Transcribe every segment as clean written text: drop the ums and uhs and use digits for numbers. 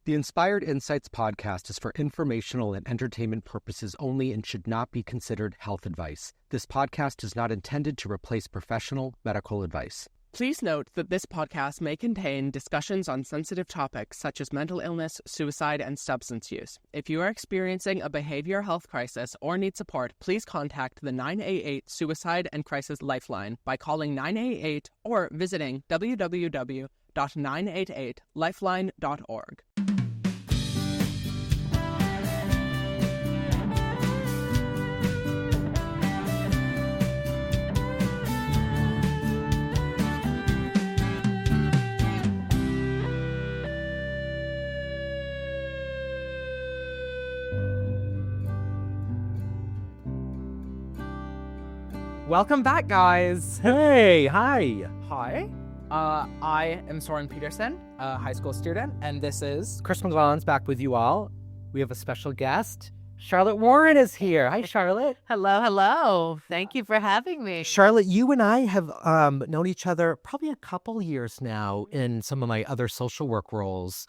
The Inspired Insights podcast is for informational and entertainment purposes only and should not be considered health advice. This podcast is not intended to replace professional medical advice. Please note that this podcast may contain discussions on sensitive topics such as mental illness, suicide, and substance use. If you are experiencing a behavioral health crisis or need support, please contact the 988 Suicide and Crisis Lifeline by calling 988 or visiting www.988lifeline.org. Welcome back, guys. Hey, hi. Hi. I am Soren Peterson, a high school student, and this is... Chris McGlonn's back with you all. We have a special guest. Charlotte Warren is here. Hi, Charlotte. Hello, hello. Thank you for having me. Charlotte, you and I have known each other probably a couple years now in some of my other social work roles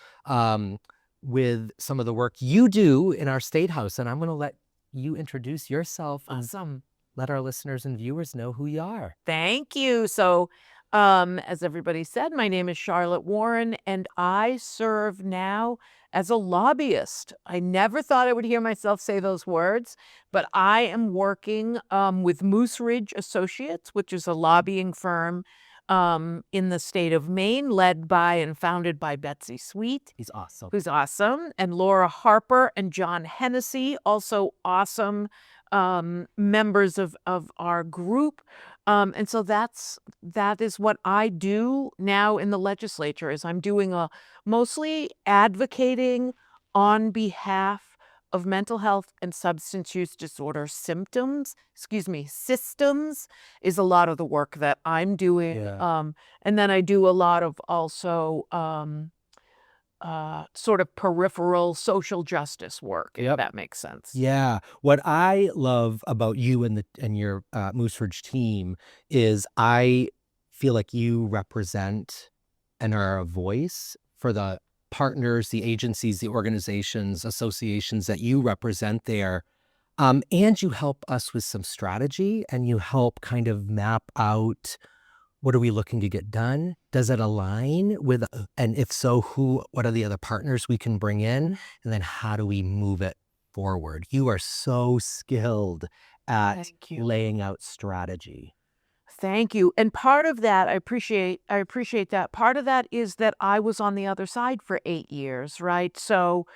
with some of the work you do in our State House. And I'm going to let you introduce yourself. Awesome. Let our listeners and viewers know who you are. Thank you. So, as everybody said, my name is Charlotte Warren, and I serve now as a lobbyist. I never thought I would hear myself say those words, but I am working with Moose Ridge Associates, which is a lobbying firm in the state of Maine, led by and founded by Betsy Sweet. He's awesome. Who's awesome. And Laura Harper and John Hennessy, also awesome members of our group. And so that is what I do now in the legislature, is I'm doing mostly advocating on behalf of mental health and substance use disorder systems is a lot of the work that I'm doing. Yeah. And then I do a lot of also sort of peripheral social justice work, if that makes sense. Yeah. What I love about you and your Moose Ridge team is I feel like you represent and are a voice for the partners, the agencies, the organizations, associations that you represent there. And you help us with some strategy, and you help kind of map out, what are we looking to get done? Does it align with, and if so, what are the other partners we can bring in? And then how do we move it forward? You are so skilled at laying out strategy. Thank you. And part of that, I appreciate that. Part of that is that I was on the other side for 8 years, right? So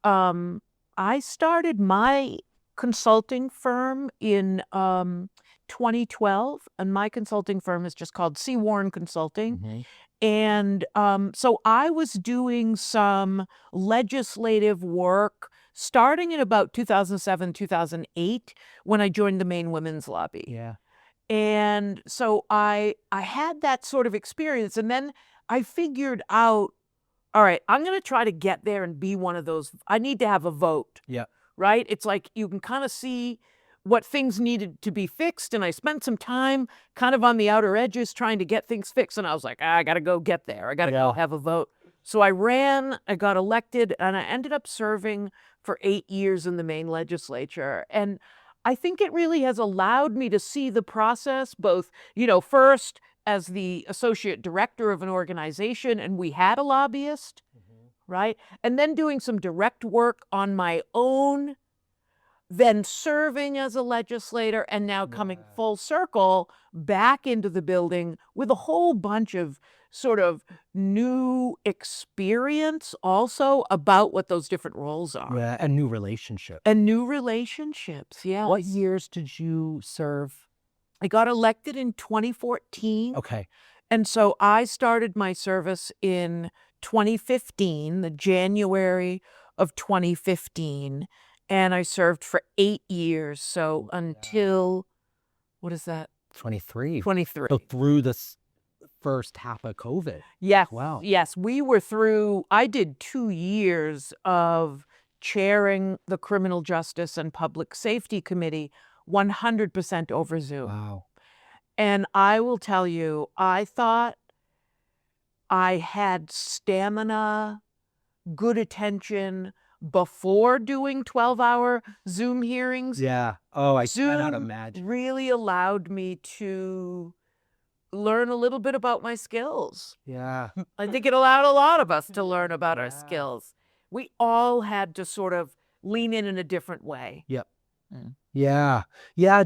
I started my consulting firm in 2012, and my consulting firm is just called C. Warren Consulting. Mm-hmm. And so I was doing some legislative work starting in about 2007, 2008, when I joined the Maine Women's Lobby. Yeah. And so I had that sort of experience, and then I figured out, all right, I'm going to try to get there and be one of those. I need to have a vote. Yeah. Right? It's like you can kind of see what things needed to be fixed, and I spent some time kind of on the outer edges trying to get things fixed, and I was like, I got to go get there. I got to go have a vote. So I ran, I got elected, and I ended up serving for 8 years in the Maine legislature. And I think it really has allowed me to see the process, both, first as the associate director of an organization, and we had a lobbyist, right? And then doing some direct work on my own, then serving as a legislator, and now coming full circle back into the building with a whole bunch of sort of new experience also about what those different roles are. Yeah, and new relationships. Yes. What years did you serve? I got elected in 2014. Okay. And so I started my service in 2015, the January of 2015, and I served for 8 years. So until, what is that? 23. 23. So through this first half of COVID. Yes. Wow. Yes, we were through, I did 2 years of chairing the Criminal Justice and Public Safety Committee 100% over Zoom. Wow. And I will tell you, I thought I had stamina good attention before doing 12-hour Zoom hearings. Yeah. Oh, I cannot Zoom imagine. really allowed me to learn a little bit about my skills. Yeah. I think it allowed a lot of us to learn about our Yeah. skills. We all had to sort of lean in a different way. Yep. Yeah. Yeah.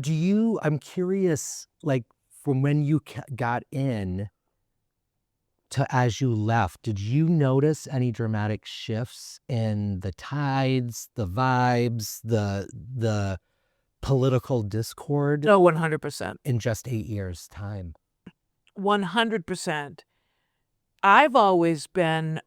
I'm curious, like from when you got in to as you left, did you notice any dramatic shifts in the tides, the vibes, the political discord No, 100%. in just 8 years' time? 100%. I've always been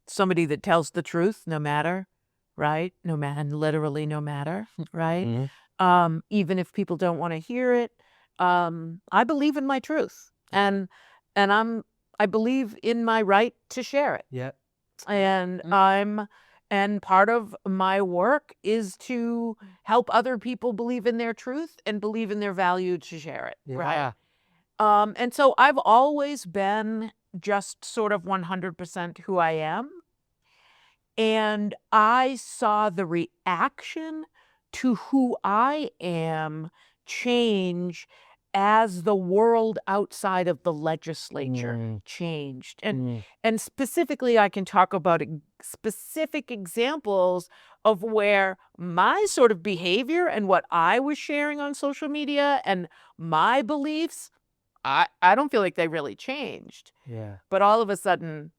somebody that tells the truth no matter, right? Literally no matter, right? Mhm. Even if people don't want to hear it. I believe in my truth, and I believe in my right to share it. Yeah. And Mm. and part of my work is to help other people believe in their truth and believe in their value to share it, right? Yeah. And so I've always been just sort of 100% who I am. And I saw the reaction to who I am change as the world outside of the legislature changed. And specifically, I can talk about specific examples of where my sort of behavior and what I was sharing on social media and my beliefs, I don't feel like they really changed. Yeah. But all of a sudden,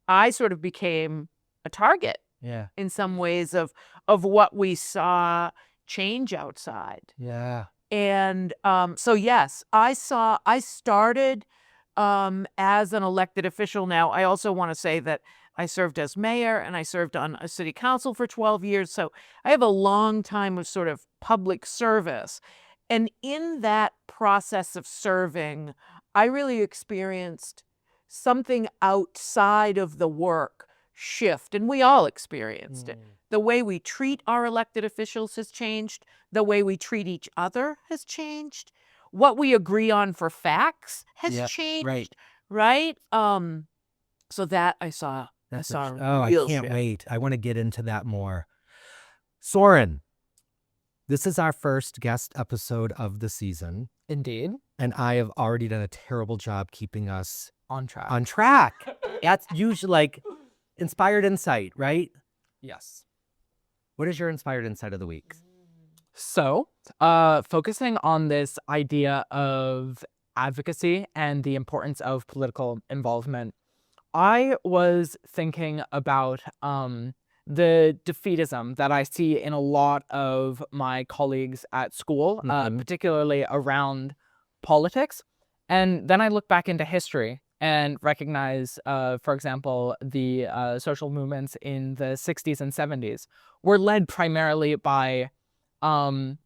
I sort of became a target Yeah. in some ways of what we saw change outside. Yeah. And so yes, I started as an elected official. Now, I also want to say that I served as mayor and I served on a city council for 12 years. So I have a long time of sort of public service. And in that process of serving, I really experienced something outside of the work shift, and we all experienced it. The way we treat our elected officials has changed. The way we treat each other has changed. What we agree on for facts has Yep, changed. right. Right? So that I saw. That's I saw I real can't shift. wait. I want to get into that more. Soren, this is our first guest episode of the season, Indeed. and I have already done a terrible job keeping us On track. on track. That's usually like inspired insight, right? Yes. What is your inspired insight of the week? So, focusing on this idea of advocacy and the importance of political involvement, I was thinking about the defeatism that I see in a lot of my colleagues at school, particularly around politics. And then I look back into history and recognize, for example, the social movements in the 60s and 70s were led primarily by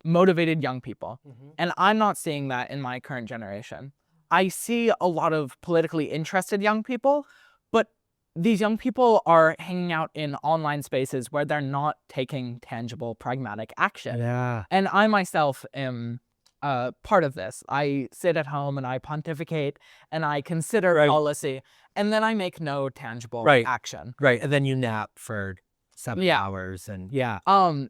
motivated young people. And I'm not seeing that in my current generation. I see a lot of politically interested young people, but these young people are hanging out in online spaces where they're not taking tangible, pragmatic action. Yeah. And I myself am part of this. I sit at home and I pontificate and I consider policy, and then I make no tangible action. Right. And then you nap for 7 hours and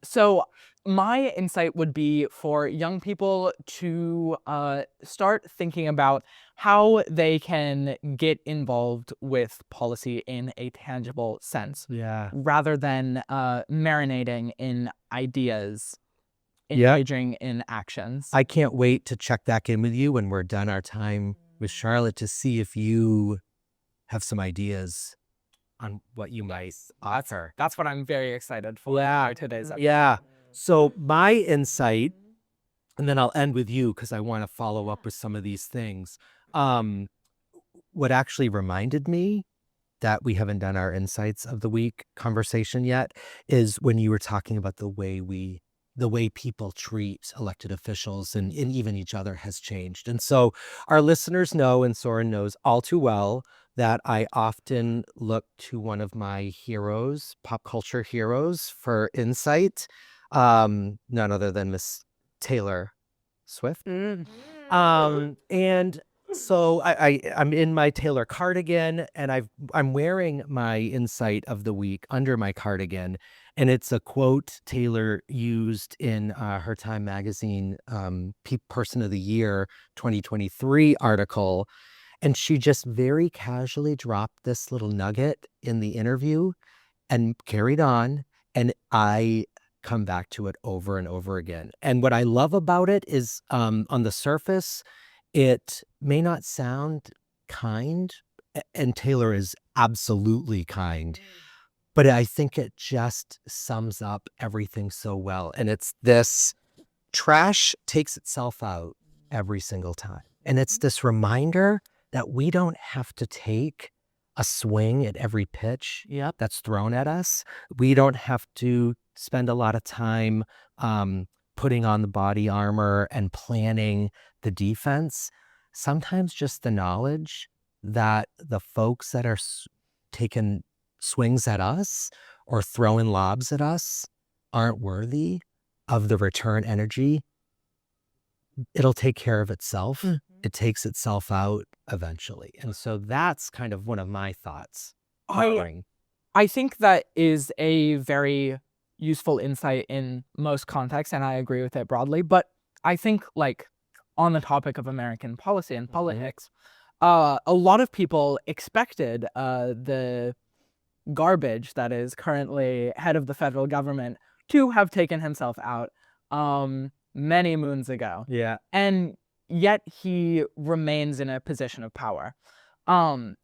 So my insight would be for young people to start thinking about how they can get involved with policy in a tangible sense. Yeah. Rather than marinating in ideas, engaging in actions. I can't wait to check back in with you when we're done our time with Charlotte to see if you have some ideas on what you might offer. That's what I'm very excited for today's episode. Yeah. So my insight, and then I'll end with you because I want to follow up with some of these things. What actually reminded me that we haven't done our insights of the week conversation yet is when you were talking about the way people treat elected officials and even each other has changed. And so our listeners know, and Soren knows all too well, that I often look to one of my heroes, pop culture heroes, for insight. None other than Miss Taylor Swift. And So I'm in my Taylor cardigan, and I'm wearing my insight of the week under my cardigan, and it's a quote Taylor used in her Time Magazine Person of the Year 2023 article, and she just very casually dropped this little nugget in the interview and carried on, and I come back to it over and over again. And what I love about it is, on the surface, it may not sound kind, and Taylor is absolutely kind, but I think it just sums up everything so well. And it's this: trash takes itself out every single time. And it's this reminder that we don't have to take a swing at every pitch that's thrown at us. We don't have to spend a lot of time putting on the body armor and planning the defense. Sometimes just the knowledge that the folks that are taking swings at us or throwing lobs at us aren't worthy of the return energy. It'll take care of itself. It takes itself out eventually. And so that's kind of one of my thoughts. I think that is a very useful insight in most contexts, and I agree with it broadly. But I think, like, on the topic of American policy and politics, a lot of people expected the garbage that is currently head of the federal government to have taken himself out many moons ago. Yeah. And yet he remains in a position of power. And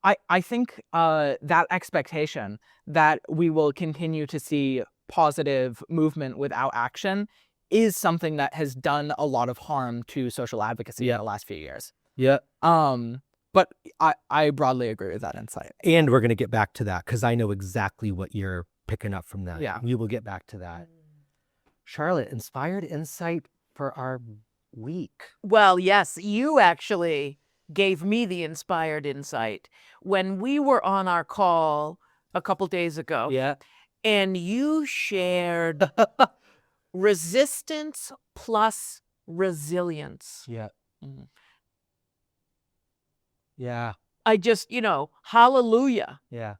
I think that expectation that we will continue to see positive movement without action is something that has done a lot of harm to social advocacy in the last few years. Yeah. But I broadly agree with that insight. And we're going to get back to that because I know exactly what you're picking up from that. Yeah. We will get back to that. Charlotte, inspired insight for our week. Well, yes, you actually gave me the inspired insight when we were on our call a couple days ago. Yeah. And you shared resistance plus resilience. Yeah. Yeah. I just, hallelujah. Yeah.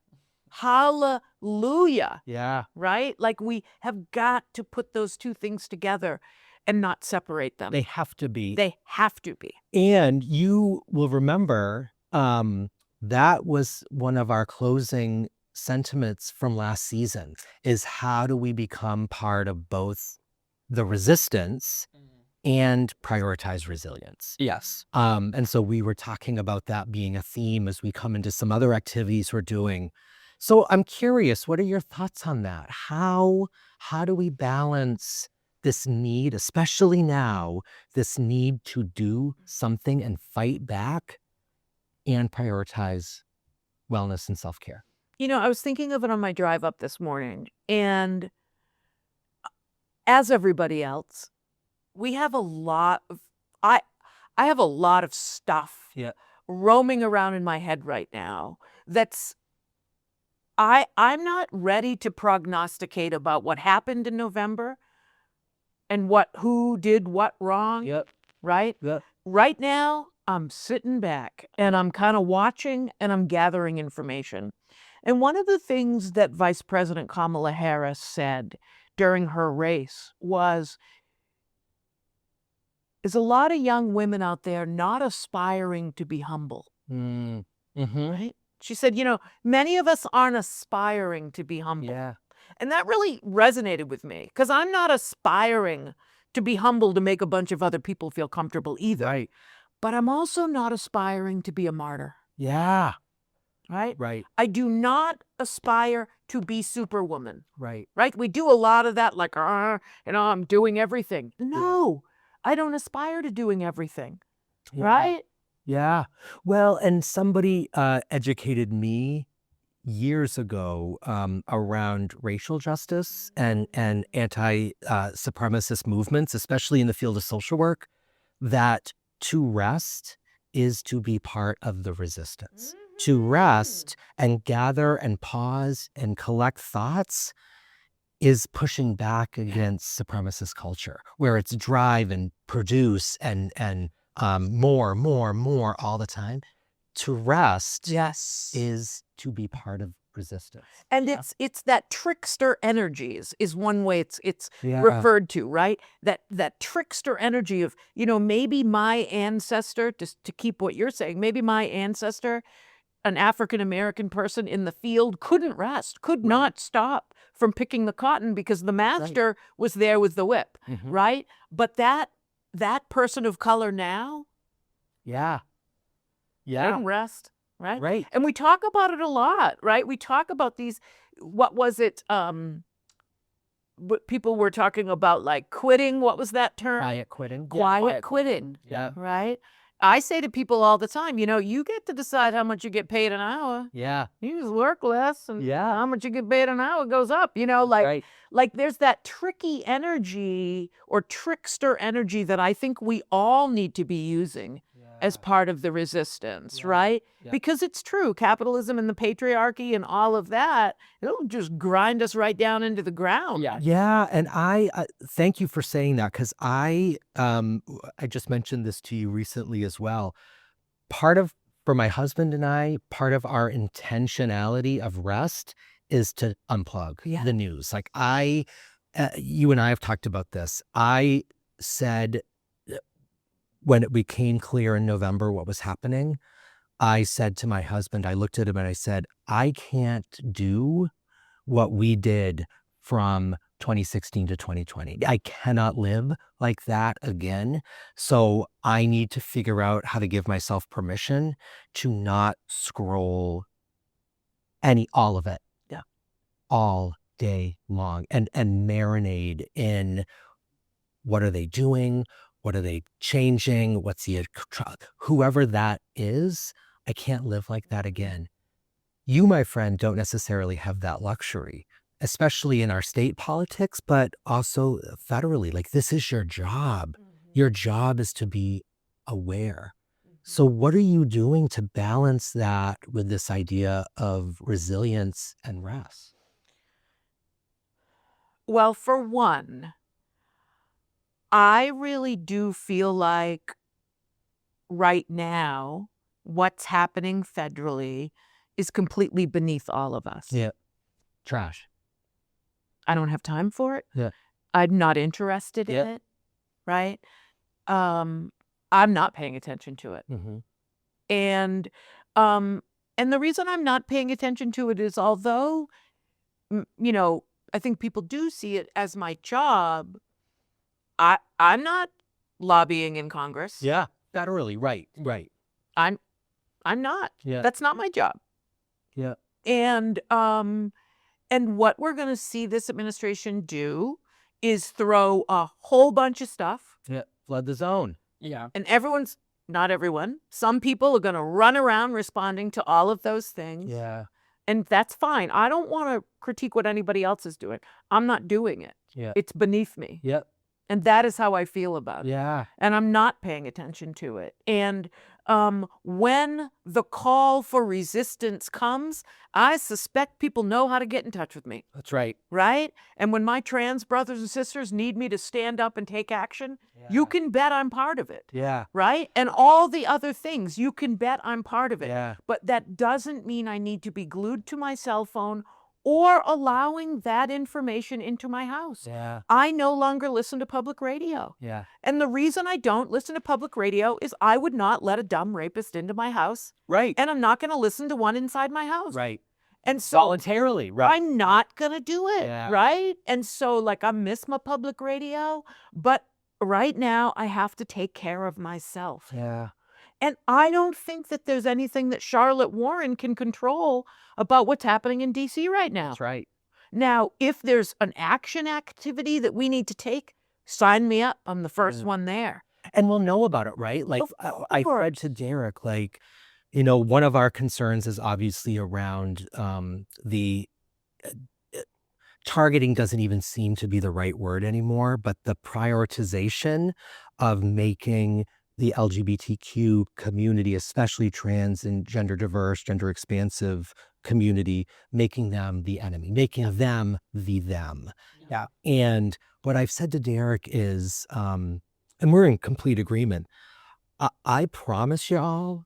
Hallelujah. Yeah. Right? Like, we have got to put those two things together and not separate them. They have to be. They have to be. And you will remember that was one of our closing sentiments from last season, is how do we become part of both the resistance and prioritize resilience? Yes. And so we were talking about that being a theme as we come into some other activities we're doing. So I'm curious, what are your thoughts on that? How do we balance this need, especially now, this need to do something and fight back and prioritize wellness and self-care? I was thinking of it on my drive up this morning, and as everybody else, we have a lot of, I have a lot of stuff roaming around in my head right now that's, I'm not ready to prognosticate about what happened in November and who did what wrong. Yep. Right? Yep. Right now, I'm sitting back and I'm kind of watching and I'm gathering information. And one of the things that Vice President Kamala Harris said during her race is a lot of young women out there not aspiring to be humble. Right? She said, many of us aren't aspiring to be humble. Yeah. And that really resonated with me, because I'm not aspiring to be humble to make a bunch of other people feel comfortable either. Right. But I'm also not aspiring to be a martyr. Yeah. Right? Right. I do not aspire to be Superwoman. Right. Right? We do a lot of that, like, I'm doing everything. No, I don't aspire to doing everything. Yeah. Right? Yeah. Well, and somebody educated me years ago around racial justice and anti-supremacist movements, especially in the field of social work, that to rest is to be part of the resistance. To rest and gather and pause and collect thoughts is pushing back against supremacist culture, where it's drive and produce and more all the time. To rest Yes. is to be part of resistance. And it's that trickster energies is one way it's Yeah. referred to, right? That trickster energy of, maybe my ancestor, just to keep what you're saying, maybe my ancestor, an African-American person in the field, couldn't rest, could not stop from picking the cotton because the master was there with the whip, right? But that person of color now, Yeah. couldn't rest, right? Right. And we talk about it a lot, right? We talk about these, what was it? What people were talking about, like quitting. What was that term? Quiet quitting. Quiet quitting. Yeah. Right? I say to people all the time, you get to decide how much you get paid an hour. Yeah. You just work less, and Yeah. how much you get paid an hour goes up. Right. Like there's that tricky energy or trickster energy that I think we all need to be using as part of the resistance, right? Yeah. Because it's true, capitalism and the patriarchy and all of that, it'll just grind us right down into the ground. Yeah, and I thank you for saying that, because I just mentioned this to you recently as well. For my husband and I, part of our intentionality of rest is to unplug the news. Like you and I have talked about this. I said, when it became clear in November what was happening, I said to my husband, I looked at him and I said, I can't do what we did from 2016 to 2020. I cannot live like that again. So I need to figure out how to give myself permission to not scroll all of it. Yeah. All day long and marinate in what are they doing? What are they changing? What's whoever that is, I can't live like that again. You, my friend, don't necessarily have that luxury, especially in our state politics, but also federally. Like, this is your job. Your job is to be aware. So what are you doing to balance that with this idea of resilience and rest? Well, for one, I really do feel like right now, what's happening federally is completely beneath all of us. Yeah. Trash. I don't have time for it. Yeah. I'm not interested in it, right? I'm not paying attention to it. And the reason I'm not paying attention to it is, although, I think people do see it as my job, I'm not lobbying in Congress. Yeah. Federally. Right. I'm not. Yeah. That's not my job. Yeah. And what we're going to see this administration do is throw a whole bunch of stuff. Yeah. Flood the zone. Yeah. And not everyone, some people are going to run around responding to all of those things. Yeah. And that's fine. I don't want to critique what anybody else is doing. I'm not doing it. Yeah. It's beneath me. Yep. And that is how I feel about it. Yeah. And I'm not paying attention to it. And when the call for resistance comes, I suspect people know how to get in touch with me. That's right. Right? And when my trans brothers and sisters need me to stand up and take action, you can bet I'm part of it. Yeah. Right? And all the other things, you can bet I'm part of it. Yeah. But that doesn't mean I need to be glued to my cell phone or allowing that information into my house. Yeah. I no longer listen to public radio. Yeah. And the reason I don't listen to public radio is I would not let a dumb rapist into my house. Right. And I'm not going to listen to one inside my house. Right. And so Voluntarily. Right. I'm not going to do it. Yeah. Right. And so, like, I miss my public radio, but right now I have to take care of myself. Yeah. And I don't think that there's anything that Charlotte Warren can control about what's happening in D.C. right now. That's right. Now, if there's an action activity that we need to take, sign me up. I'm the first one there. And we'll know about it, right? Like, I read to Derek, like, one of our concerns is obviously around the targeting doesn't even seem to be the right word anymore, but the prioritization of making the LGBTQ community, especially trans and gender diverse, gender expansive community, making them the enemy, making them the them. Yeah. And what I've said to Derek is, and we're in complete agreement, I promise y'all,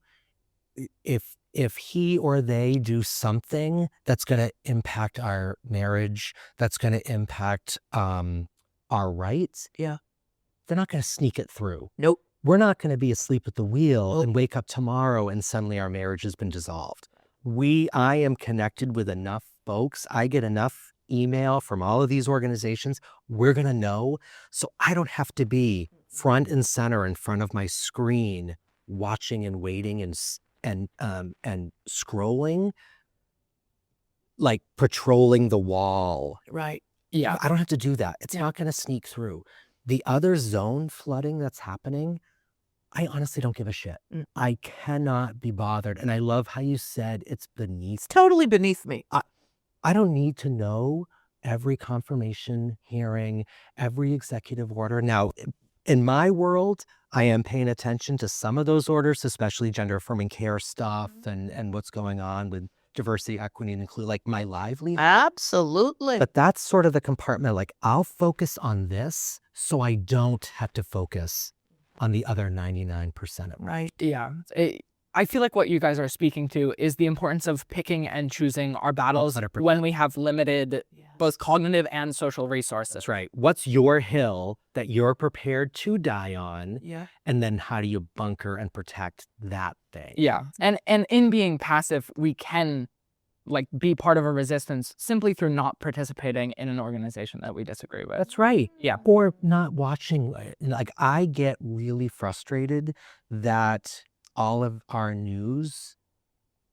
if he or they do something that's going to impact our marriage, that's going to impact our rights, Yeah. they're not going to sneak it through. Nope. We're not going to be asleep at the wheel and wake up tomorrow and suddenly our marriage has been dissolved. I am connected with enough folks. I get enough email from all of these organizations. We're going to know. So I don't have to be front and center in front of my screen, watching and waiting and scrolling, like patrolling the wall. Right. Yeah. I don't have to do that. It's not going to sneak through. The other zone flooding that's happening, I honestly don't give a shit. I cannot be bothered. And I love how you said it's beneath. Totally beneath me. I don't need to know every confirmation hearing, every executive order. Now, in my world, I am paying attention to some of those orders, especially gender affirming care stuff and what's going on with diversity, equity, and include, like my livelihood. Absolutely. But that's sort of the compartment. Like, I'll focus on this so I don't have to focus on the other 99% of it. Right. Yeah. I feel like what you guys are speaking to is the importance of picking and choosing our battles 100%. when we have limited both cognitive and social resources. That's right. What's your hill that you're prepared to die on? Yeah. And then how do you bunker and protect that thing? Yeah. And in being passive, we can like be part of a resistance simply through not participating in an organization that we disagree with. That's right. Yeah. Or not watching. Like, I get really frustrated that all of our news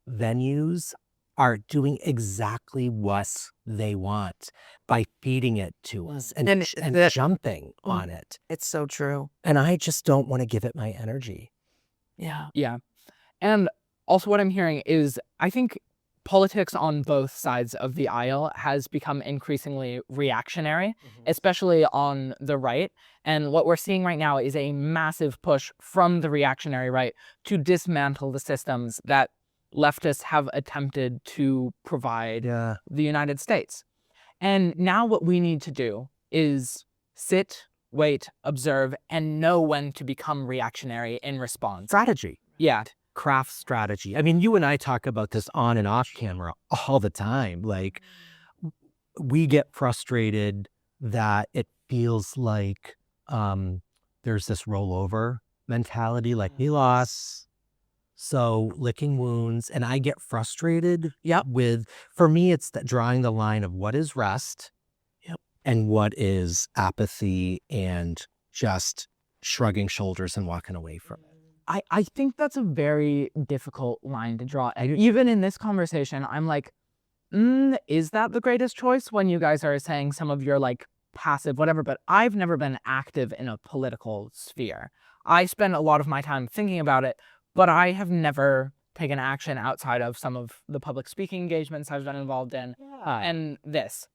venues are doing exactly what they want by feeding it to us and jumping on it. It's so true. And I just don't want to give it my energy. Yeah. Yeah. And also what I'm hearing is I think politics on both sides of the aisle has become increasingly reactionary, especially on the right. And what we're seeing right now is a massive push from the reactionary right to dismantle the systems that leftists have attempted to provide the United States. And now what we need to do is sit, wait, observe, and know when to become reactionary in response. Strategy. Yeah. Craft strategy. I mean, you and I talk about this on and off camera all the time. Like, we get frustrated that it feels like there's this rollover mentality, like we lost, so licking wounds. And I get frustrated with, for me, it's that drawing the line of what is rest and what is apathy and just shrugging shoulders and walking away from it. I think that's a very difficult line to draw. And even in this conversation, I'm like, is that the greatest choice when you guys are saying some of your like passive whatever, but I've never been active in a political sphere. I spend a lot of my time thinking about it, but I have never taken action outside of some of the public speaking engagements I've been involved in. And this.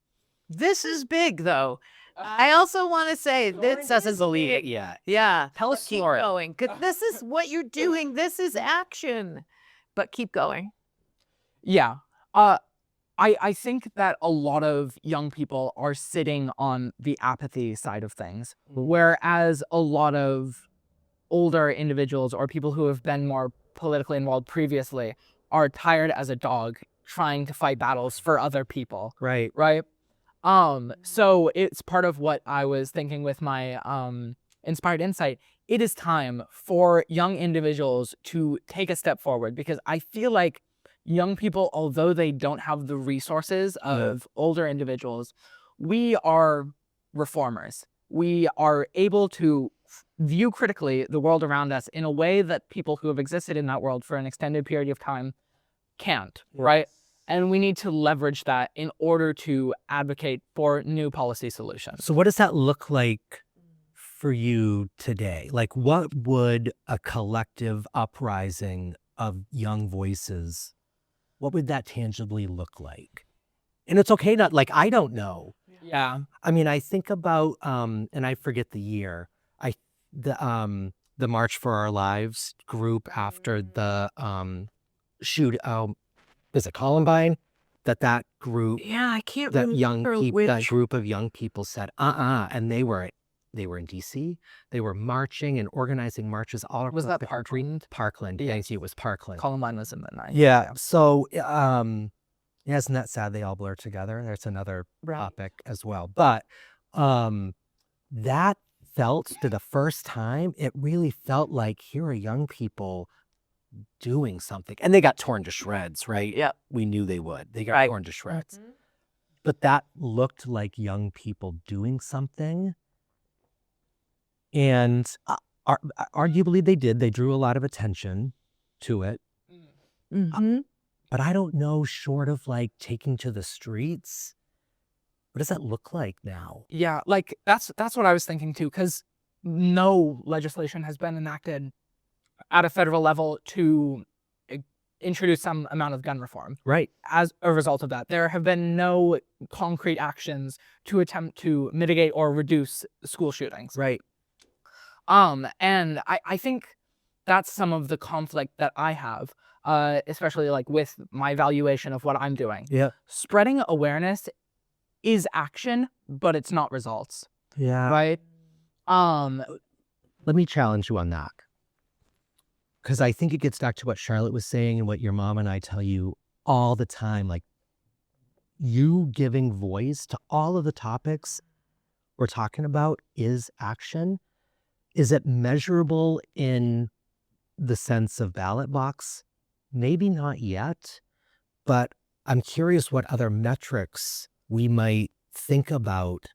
This is big, though. I also want to say this is big. Yeah. Tell us Keep more. going, because this is what you're doing. This is action. But keep going. Yeah. I think that a lot of young people are sitting on the apathy side of things, whereas a lot of older individuals or people who have been more politically involved previously are tired as a dog trying to fight battles for other people. Right. Right. So it's part of what I was thinking with my inspired insight. It is time for young individuals to take a step forward, because I feel like young people, although they don't have the resources of older individuals, we are reformers. We are able to view critically the world around us in a way that people who have existed in that world for an extended period of time can't, right? And we need to leverage that in order to advocate for new policy solutions. So what does that look like for you today? Like, what would a collective uprising of young voices, what would that tangibly look like? And it's okay not, like, I don't know. Yeah. I mean, I think about, and I forget the year, the March for Our Lives group after the is it Columbine? That group, Yeah, I can't that remember young people, that which. group of young people said, and they were they were in DC. They were marching and organizing marches all across Was that the country. Parkland? Parkland. Yes. Thank you. It was Parkland. Columbine was in the night. Yeah. So, yeah, isn't that sad? They all blur together. That's another topic as well. But that felt, for the first time, it really felt like here are young people doing something. And they got torn to shreds, right? Yeah. We knew they would. They got torn to shreds. Mm-hmm. But that looked like young people doing something. And arguably they did. They drew a lot of attention to it. Mm-hmm. But I don't know, short of like taking to the streets, what does that look like now? Yeah, like that's what I was thinking too, because no legislation has been enacted at a federal level to introduce some amount of gun reform. Right. As a result of that, there have been no concrete actions to attempt to mitigate or reduce school shootings. Right. And I think that's some of the conflict that I have, especially like with my valuation of what I'm doing. Yeah. Spreading awareness is action, but it's not results. Yeah. Right? Let me challenge you on that. Because I think it gets back to what Charlotte was saying and what your mom and I tell you all the time. Like, you giving voice to all of the topics we're talking about is action. Is it measurable in the sense of ballot box? Maybe not yet, but I'm curious what other metrics we might think about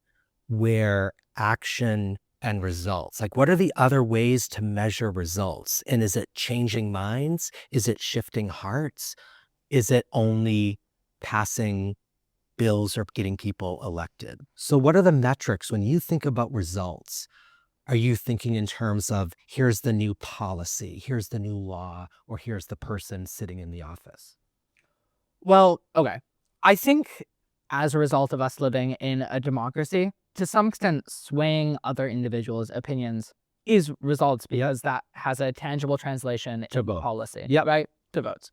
where action and results. Like, what are the other ways to measure results? And is it changing minds? Is it shifting hearts? Is it only passing bills or getting people elected? So what are the metrics when you think about results? Are you thinking in terms of here's the new policy, here's the new law, or here's the person sitting in the office? Well, okay. I think as a result of us living in a democracy, to some extent, swaying other individuals' opinions is results because that has a tangible translation To in vote. policy. Yep. Right? To votes.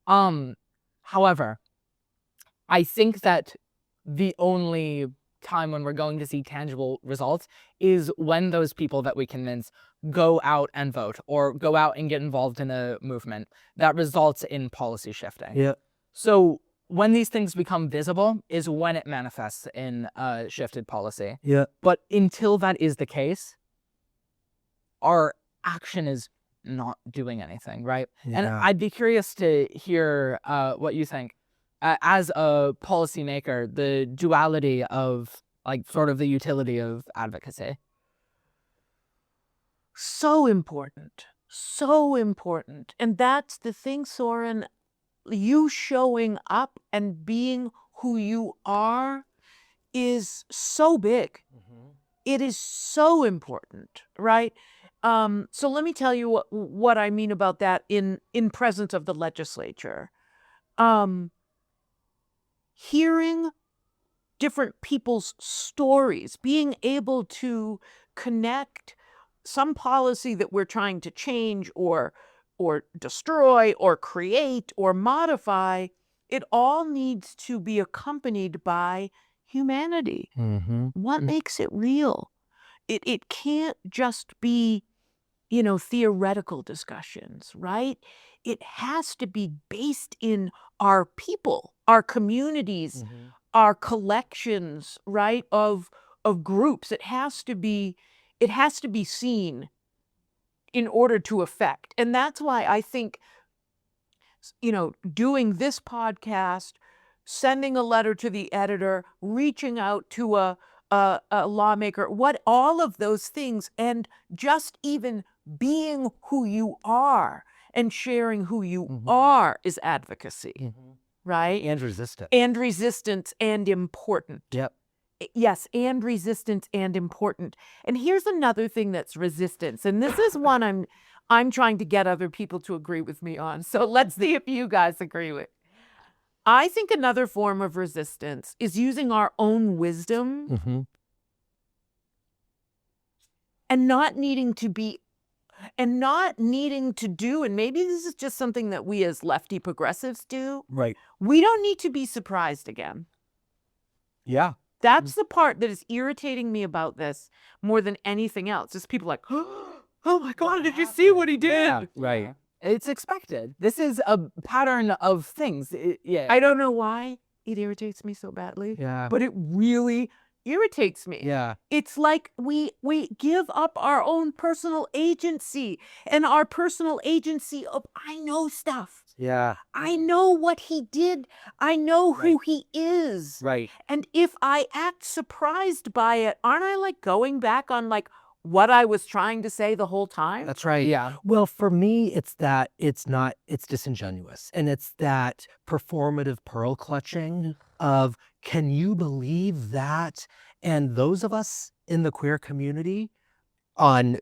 However, I think that the only time when we're going to see tangible results is when those people that we convince go out and vote or go out and get involved in a movement that results in policy shifting. Yeah. So when these things become visible is when it manifests in shifted policy. Yeah. But until that is the case, our action is not doing anything, right? And Yeah. I'd be curious to hear what you think. As a policymaker, the duality of like sort of the utility of advocacy. So important. So important. And that's the thing, Soren. You showing up and being who you are is so big. It is so important, right? So let me tell you what I mean about that in presence of the legislature. Hearing different people's stories, being able to connect some policy that we're trying to change or destroy or create or modify, it all needs to be accompanied by humanity. Mm-hmm. What makes it real? It can't just be, theoretical discussions, right? It has to be based in our people, our communities, our collections, right, of groups. It has to be seen in order to affect. And that's why I think, doing this podcast, sending a letter to the editor, reaching out to a lawmaker, all of those things, and just even being who you are and sharing who you are is advocacy, right? And resistant. And resistance and important. Yep. Yes, and resistance and important. And here's another thing that's resistance. And this is one I'm trying to get other people to agree with me on. So let's see if you guys agree with. I think another form of resistance is using our own wisdom and not needing to do, and maybe this is just something that we as lefty progressives do. Right. We don't need to be surprised again. Yeah. That's the part that is irritating me about this more than anything else. Is people like, oh my God, did you see what he did? Yeah, right. It's expected. This is a pattern of things. Yeah. I don't know why it irritates me so badly. Yeah. But it really irritates me. Yeah. It's like we give up our own personal agency, and our personal agency of, I know stuff. Yeah. I know what he did. I know who he is. Right. And if I act surprised by it, aren't I like going back on like what I was trying to say the whole time? That's right. Yeah. Well, for me, it's disingenuous. And it's that performative pearl clutching of, can you believe that? And those of us in the queer community on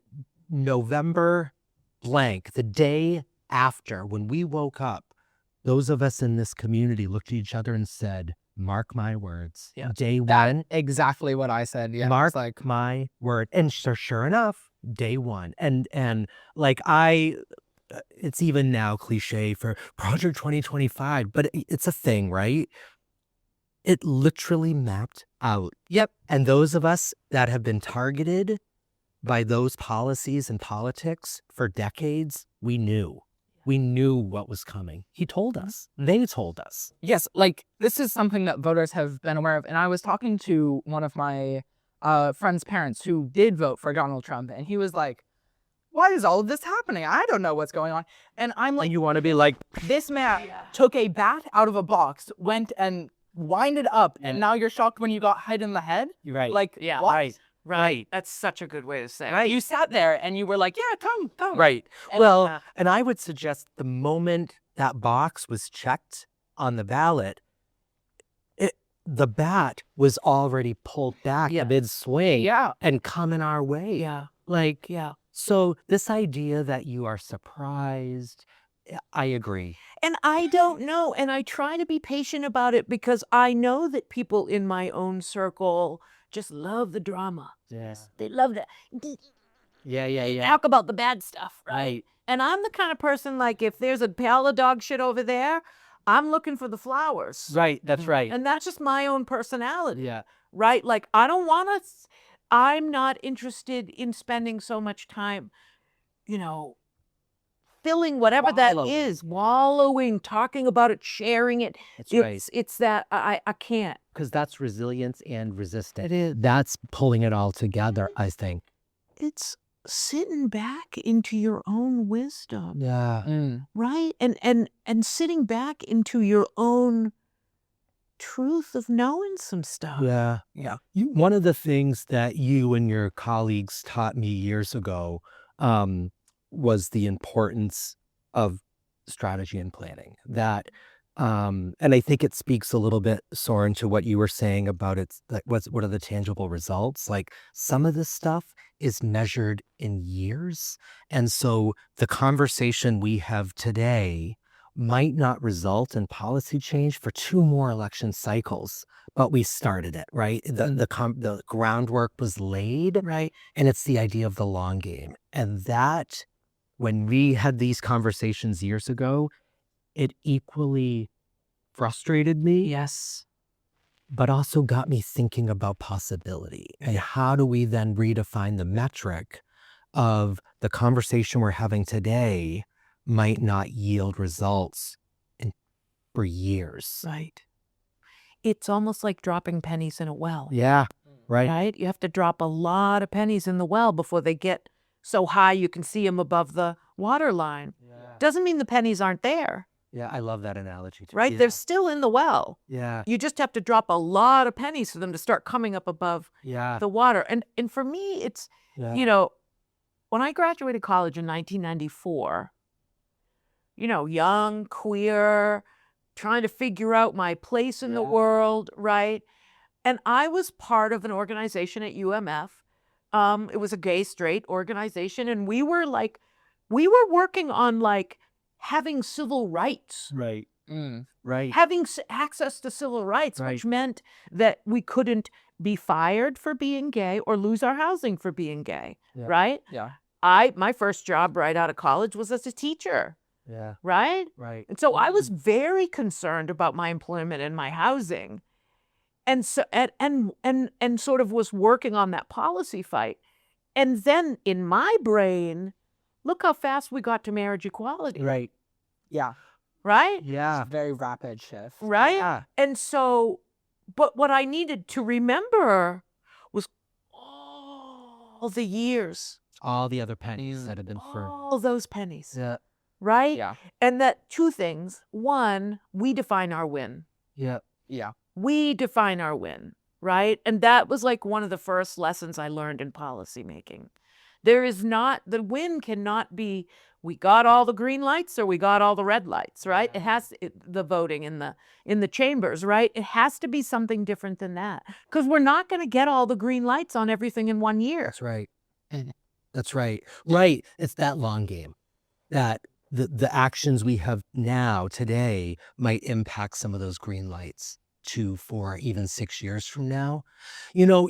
November blank, the day after, when we woke up, those of us in this community looked at each other and said, mark my words. Yeah. Day one. Exactly what I said. Yeah. Mark It's like, my word. And sure enough, day one. And like it's even now cliche for Project 2025, but it's a thing, right? It literally mapped out. yep. And those of us that have been targeted by those policies and politics for decades, we knew. We knew what was coming. He told us. They told us. Yes, like this is something that voters have been aware of. And I was talking to one of my friend's parents who did vote for Donald Trump. And he was like, why is all of this happening? I don't know what's going on. And I'm like, You want to be like, this man took a bat out of a box, went and winded up. And now you're shocked when you got hit in the head? right. Like, Yeah. what? Right. That's such a good way to say it. You sat there and you were like, yeah, come. Right. And, Well, and I would suggest the moment that box was checked on the ballot, the bat was already pulled back Yeah. mid swing yeah. and coming our way. Yeah. Like, Yeah. so this idea that you are surprised, I agree. And I don't know. And I try to be patient about it because I know that people in my own circle just love the drama. Yeah. They love to Yeah. talk about the bad stuff, right? Right. And I'm the kind of person, like, if there's a pile of dog shit over there, I'm looking for the flowers. Right. That's right. And that's just my own personality, Yeah. right? Like, I don't want to, I'm not interested in spending so much time, filling whatever that Wallowing. is, wallowing, talking about it, sharing it. That's right. It's that I can't. Because that's resilience and resistance. It is. That's pulling it all together, I think. It's sitting back into your own wisdom, Yeah. right? And sitting back into your own truth of knowing some stuff. Yeah. Yeah. One of the things that you and your colleagues taught me years ago was the importance of strategy and planning. That, and I think it speaks a little bit, Soren, to what you were saying about it's like what are the tangible results? Like some of this stuff is measured in years, and so the conversation we have today might not result in policy change for 2 more election cycles, but we started it, right? The groundwork was laid, Right. and it's the idea of the long game. And that, when we had these conversations years ago, it equally frustrated me, Yes. but also got me thinking about possibility. And how do we then redefine the metric of the conversation we're having today might not yield results for years. Right. It's almost like dropping pennies in a well. Yeah, right. Right? You have to drop a lot of pennies in the well before they get so high you can see them above the water line. Doesn't mean the pennies aren't there, Yeah, I love that analogy too. right? Yeah. They're still in the well. Yeah, You just have to drop a lot of pennies for them to start coming up above yeah, the water. And for me, it's, yeah. when I graduated college in 1994, young, queer, trying to figure out my place in the world, right? And I was part of an organization at UMF. It was a gay, straight organization. And we were working on like having civil rights, Right, right. having access to civil rights, which Right. meant that we couldn't be fired for being gay or lose our housing for being gay, Yeah. right? Yeah. My first job right out of college was as a teacher, Yeah, right? right. And so I was very concerned about my employment and my housing. And so and sort of was working on that policy fight. And then in my brain, look how fast we got to marriage equality. Right. Yeah. Right? Yeah. Very rapid shift. Right? Yeah. And so, but what I needed to remember was all the years, All the other pennies that have been for. all those pennies. Yeah. Right? Yeah. And that two things. One, we define our win. Yeah. Yeah. We define our win, right? And that was like one of the first lessons I learned in policymaking. There is not, the win cannot be, we got all the green lights or we got all the red lights, right? It has, the voting in the chambers, right? It has to be something different than that, because we're not going to get all the green lights on everything in 1 year. That's right. That's right. Right. It's that long game that the actions we have now today might impact some of those green lights 2, 4, even 6 years from now. You know,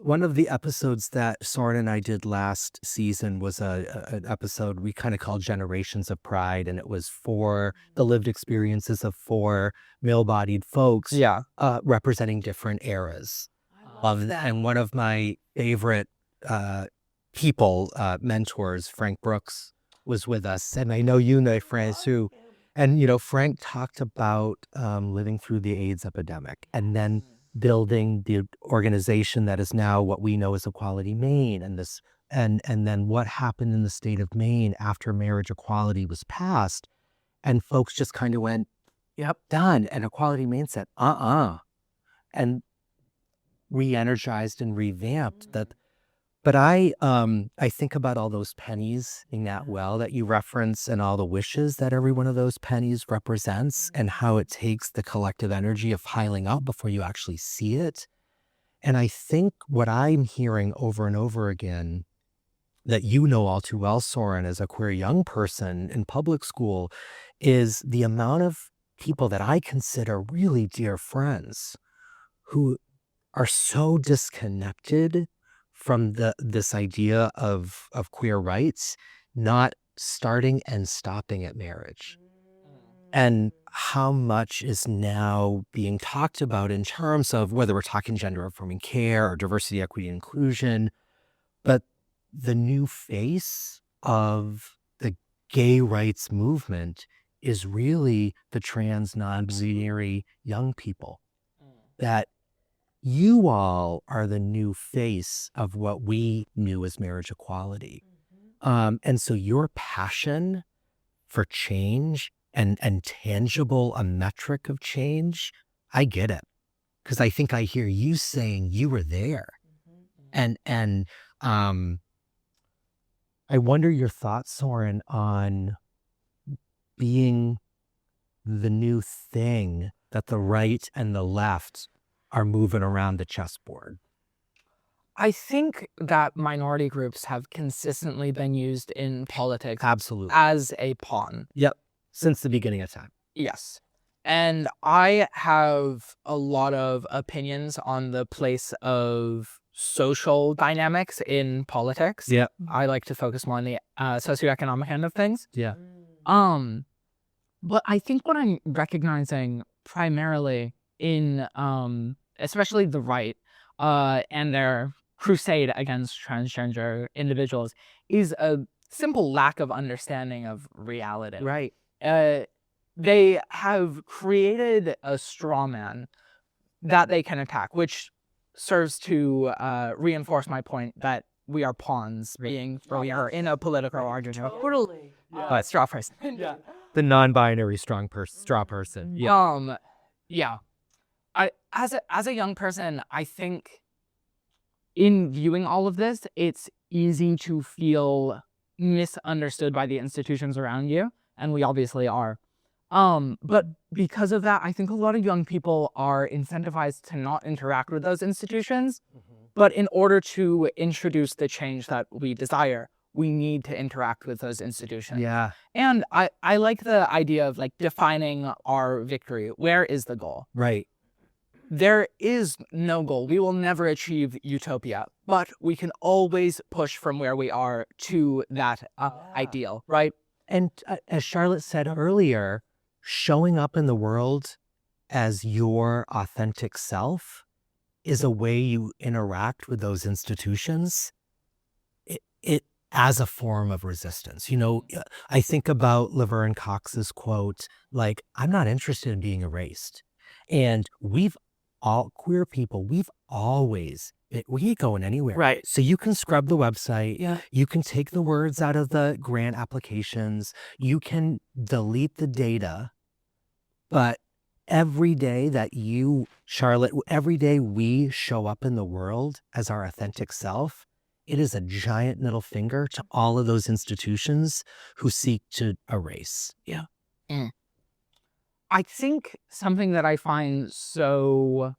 one of the episodes that Soren and I did last season was an episode we kind of called Generations of Pride, and it was for the lived experiences of 4 male-bodied folks Yeah. representing different eras. And one of my favorite mentors, Frank Brooks, was with us. And I know you know Frank too. And, you know, Frank talked about living through the AIDS epidemic and then building the organization that is now what we know as Equality Maine, and then what happened in the state of Maine after marriage equality was passed. And folks just kind of went, yep, done. And Equality Maine said, and re-energized and revamped that. But I think about all those pennies in that well that you reference and all the wishes that every one of those pennies represents and how it takes the collective energy of piling up before you actually see it. And I think what I'm hearing over and over again that you know all too well, Soren, as a queer young person in public school, is the amount of people that I consider really dear friends who are so disconnected from this idea of queer rights, not starting and stopping at marriage. And how much is now being talked about in terms of whether we're talking gender affirming care or diversity, equity, and inclusion, but the new face of the gay rights movement is really the trans non-binary young people. That you all are the new face of what we knew as marriage equality. And so your passion for change and tangible, a metric of change, I get it. Because I think I hear you saying you were there. And I wonder your thoughts, Soren, on being the new thing that the right and the left are moving around the chessboard. I think that minority groups have consistently been used in politics Absolutely. as a pawn. Yep. Since the beginning of time. Yes. And I have a lot of opinions on the place of social dynamics in politics. Yeah. I like to focus more on the socioeconomic end of things. Yeah. But I think what I'm recognizing primarily in especially the right and their crusade against transgender individuals is a simple lack of understanding of reality. Right. They have created a straw man that they can attack, which serves to reinforce my point that we are pawns we are in a political argument. Totally. Straw person. Yeah. The non-binary straw person. Yeah. Yeah. As a young person, I think in viewing all of this, it's easy to feel misunderstood by the institutions around you, and we obviously are. But because of that, I think a lot of young people are incentivized to not interact with those institutions. But in order to introduce the change that we desire, we need to interact with those institutions. Yeah. And I like the idea of like defining our victory. Where is the goal? Right. There is no goal. We will never achieve utopia, but we can always push from where we are to that ideal, right? And as Charlotte said earlier, showing up in the world as your authentic self is a way you interact with those institutions, it as a form of resistance. I think about Laverne Cox's quote, like, I'm not interested in being erased. And queer people, we ain't going anywhere. Right. So you can scrub the website. Yeah. You can take the words out of the grant applications. You can delete the data. But every day that Charlotte, every day we show up in the world as our authentic self, it is a giant middle finger to all of those institutions who seek to erase. Yeah. I think something that I find so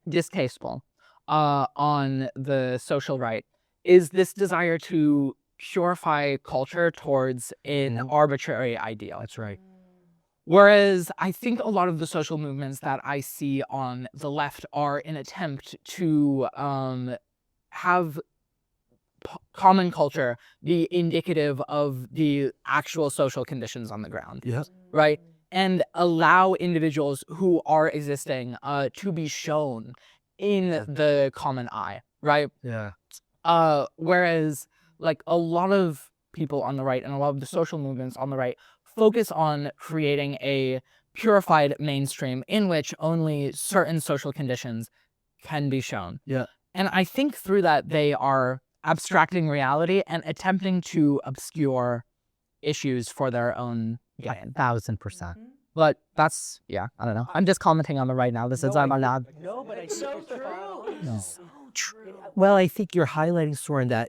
distasteful on the social right is this desire to purify culture towards an arbitrary ideal. That's right. Whereas I think a lot of the social movements that I see on the left are an attempt to have common culture be indicative of the actual social conditions on the ground. Yeah. Right? And allow individuals who are existing to be shown in the common eye. Right? Yeah. Whereas like a lot of people on the right and a lot of the social movements on the right focus on creating a purified mainstream in which only certain social conditions can be shown. Yeah. And I think through that, they are abstracting reality and attempting to obscure issues for their own gain. 1,000%. But that's, I don't know. I'm just commenting on the right now. I'm not. No, but it's so true. No. So true. Well, I think you're highlighting, Soren, that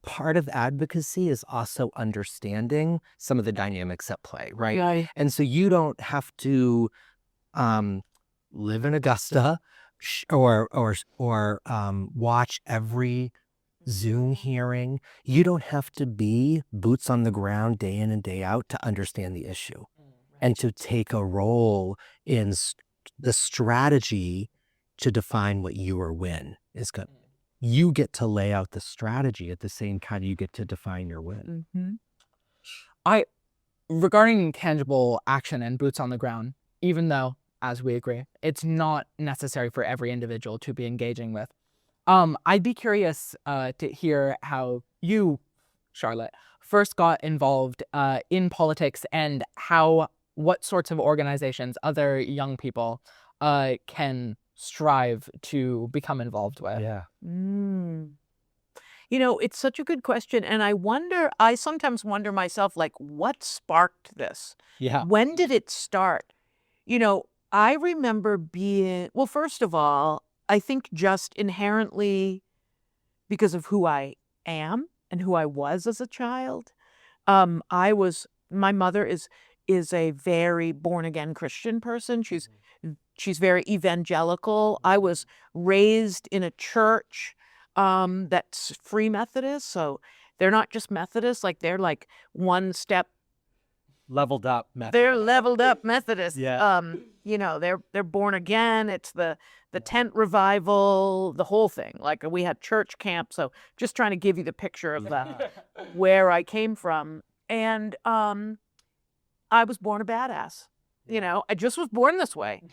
part of advocacy is also understanding some of the dynamics at play, right? Yeah. And so you don't have to live in Augusta or watch every Zoom hearing. You don't have to be boots on the ground day in and day out to understand the issue and to take a role in the strategy to define what you or win is good. You get to lay out the strategy at the same time you get to define your win. Regarding tangible action and boots on the ground, even though, as we agree, it's not necessary for every individual to be engaging with, I'd be curious to hear how you, Charlotte, first got involved in politics and what sorts of organizations other young people can strive to become involved with. Yeah. It's such a good question. And I sometimes wonder myself, like, what sparked this? Yeah. When did it start? I remember first of all, I think just inherently because of who I am and who I was as a child, my mother is a very born again Christian person. She's very evangelical. I was raised in a church that's Free Methodist, so they're not just Methodists, like they're like one step Leveled up Methodist. They're leveled up Methodists. Yeah. They're born again. It's the tent revival, the whole thing. Like we had church camp, so just trying to give you the picture of where I came from. And I was born a badass. I just was born this way.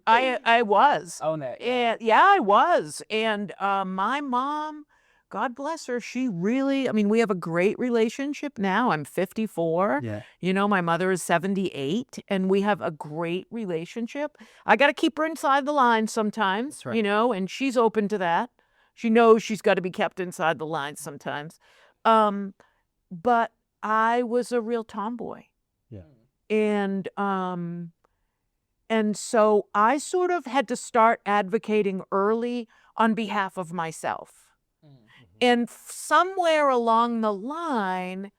I was. Own it. Yeah, I was. And my mom, God bless her, she really, we have a great relationship now. I'm 54. Yeah. My mother is 78, and we have a great relationship. I got to keep her inside the lines sometimes, That's right. and she's open to that. She knows she's got to be kept inside the lines sometimes. But I was a real tomboy. Yeah. And so I sort of had to start advocating early on behalf of myself. And somewhere along the line,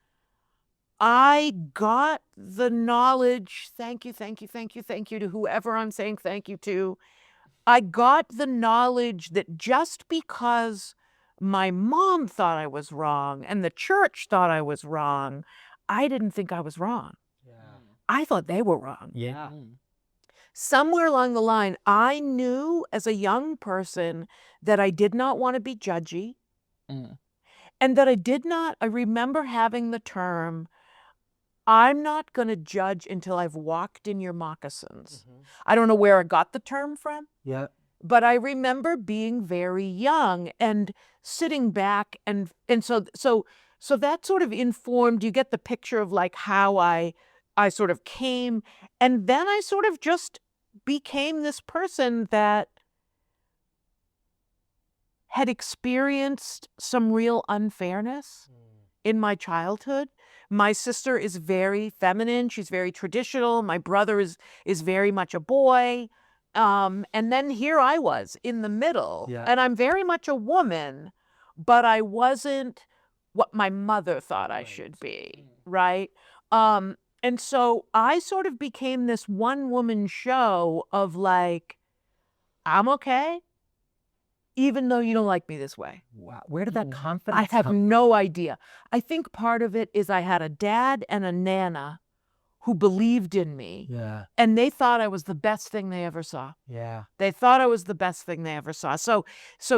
I got the knowledge, thank you to whoever I'm saying thank you to. I got the knowledge that just because my mom thought I was wrong and the church thought I was wrong, I didn't think I was wrong. Yeah. I thought they were wrong. Yeah. Somewhere along the line, I knew as a young person that I did not want to be judgy. And that I remember having the term, I'm not going to judge until I've walked in your moccasins. I don't know where I got the term from. Yeah. But I remember being very young and sitting back, and so that sort of informed. You get the picture of like how I sort of came, and then I sort of just became this person that had experienced some real unfairness in my childhood. My sister is very feminine. She's very traditional. My brother is very much a boy. And then here I was in the middle, and I'm very much a woman, but I wasn't what my mother thought I should be, right? And so I sort of became this one-woman show of like, I'm okay, even though you don't like me this way. Wow. Where did that confidence I have come no idea. I think part of it is I had a dad and a nana who believed in me. Yeah. And they thought I was the best thing they ever saw. Yeah. They thought I was the best thing they ever saw. So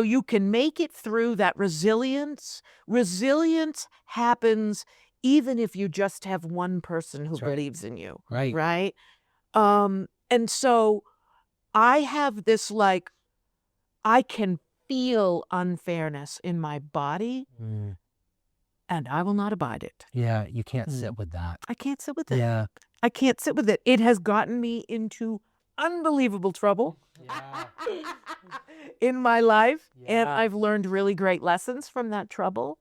you can make it through that resilience. Resilience happens even if you just have one person who believes in you. Right. Right? And so I have this like, I can feel unfairness in my body, and I will not abide it. Yeah. You can't sit with that. I can't sit with it. Yeah. I can't sit with it. It has gotten me into unbelievable trouble in my life, and I've learned really great lessons from that trouble.